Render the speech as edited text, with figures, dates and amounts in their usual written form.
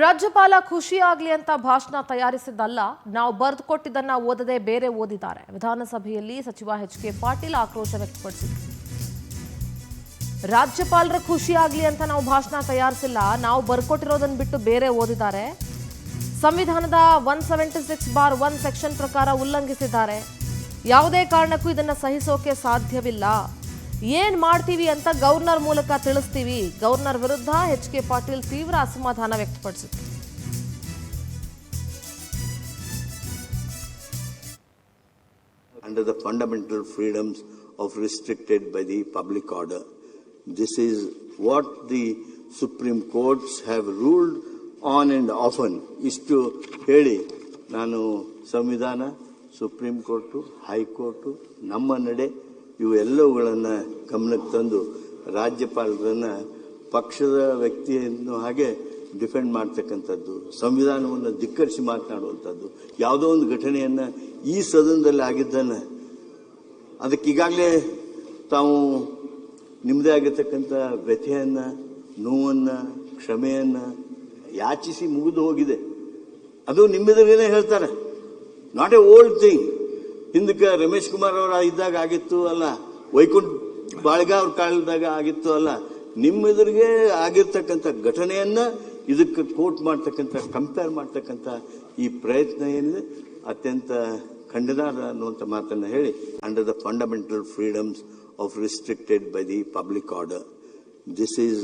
ರಾಜ್ಯಪಾಲ ಖುಷಿಯಾಗ್ಲಿ ಅಂತ ಭಾಷಣ ತಯಾರಿಸಿದ್ದಲ್ಲ, ನಾವು ಬರೆದು ಕೊಟ್ಟಿದ್ದನ್ನ ಓದದೆ ಬೇರೆ ಓದಿದ್ದಾರೆ. ವಿಧಾನಸಭೆಯಲ್ಲಿ ಸಚಿವ ಎಚ್.ಕೆ. ಪಾಟೀಲ್ ಆಕ್ರೋಶ ವ್ಯಕ್ತಪಡಿಸಿದರು. ರಾಜ್ಯಪಾಲರ ಖುಷಿಯಾಗ್ಲಿ ಅಂತ ನಾವು ಭಾಷಣ ತಯಾರಿಸಿಲ್ಲ, ನಾವು ಬರ್ಕೊಟ್ಟಿರೋದನ್ನ ಬಿಟ್ಟು ಬೇರೆ ಓದಿದ್ದಾರೆ. ಸಂವಿಧಾನದ 176(1) ಸೆಕ್ಷನ್ ಪ್ರಕಾರ ಉಲ್ಲಂಘಿಸಿದ್ದಾರೆ. ಯಾವುದೇ ಕಾರಣಕ್ಕೂ ಇದನ್ನ ಸಹಿಸೋಕೆ ಸಾಧ್ಯವಿಲ್ಲ. ಏನ್ ಮಾಡ್ತೀವಿ ಅಂತ ಗವರ್ನರ್ ಮೂಲಕ ತಿಳಿಸ್ತೀವಿ. ಗವರ್ನರ್ ವಿರುದ್ಧ ಎಚ್.ಕೆ. ಪಾಟೀಲ್ ತೀವ್ರ ಅಸಮಾಧಾನ ವ್ಯಕ್ತಪಡಿಸಿದರು. Under the fundamental freedoms of restricted by the public order. This is what the Supreme Courts have ruled on and often. ಇಷ್ಟು ಹೇಳಿ ನಾನು ಸಂವಿಧಾನ, ಸುಪ್ರೀಂ ಕೋರ್ಟು, ಹೈಕೋರ್ಟು, ನಮ್ಮ ನಡೆ ಇವೆಲ್ಲವುಗಳನ್ನು ಗಮನಕ್ಕೆ ತಂದು ರಾಜ್ಯಪಾಲರನ್ನ ಪಕ್ಷದ ವ್ಯಕ್ತಿಯನ್ನು ಹಾಗೆ ಡಿಫೆಂಡ್ ಮಾಡ್ತಕ್ಕಂಥದ್ದು, ಸಂವಿಧಾನವನ್ನು ಧಿಕ್ಕರಿಸಿ ಮಾತನಾಡುವಂಥದ್ದು, ಯಾವುದೋ ಒಂದು ಘಟನೆಯನ್ನು ಈ ಸದನದಲ್ಲಿ ಆಗಿದ್ದನ್ನು ಅದಕ್ಕೆ ಈಗಾಗಲೇ ತಾವು ನಿಮ್ಮದೇ ಆಗಿರ್ತಕ್ಕಂಥ ವ್ಯಥೆಯನ್ನು, ನೋವನ್ನು, ಕ್ಷಮೆಯನ್ನು ಯಾಚಿಸಿ ಮುಗಿದು ಹೋಗಿದೆ. ಅದು ನಿಮ್ಮೆದುರಿಗೇನೆ ಹೇಳ್ತಾರೆ. Not A old thing. ಹಿಂದಕ್ಕೆ ರಮೇಶ್ ಕುಮಾರ್ ಅವರ ಇದ್ದಾಗ ಆಗಿತ್ತು ಅಲ್ಲ, ವೈಕುಂಠ ಬಾಳ್ಗ ಅವ್ರ ಕಾಲದಾಗ ಆಗಿತ್ತು ಅಲ್ಲ, ನಿಮ್ಮೆದುರಿಗೆ ಆಗಿರ್ತಕ್ಕಂಥ ಘಟನೆಯನ್ನ ಇದಕ್ಕೆ ಕೋಟ್ ಮಾಡ್ತಕ್ಕಂಥ, ಕಂಪೇರ್ ಮಾಡ್ತಕ್ಕಂಥ ಈ ಪ್ರಯತ್ನ ಏನಿದೆ ಅತ್ಯಂತ ಖಂಡನಾರ್ಹ ಅನ್ನುವಂಥ ಮಾತನ್ನ ಹೇಳಿ, under the fundamental freedoms of restricted by the public order. This is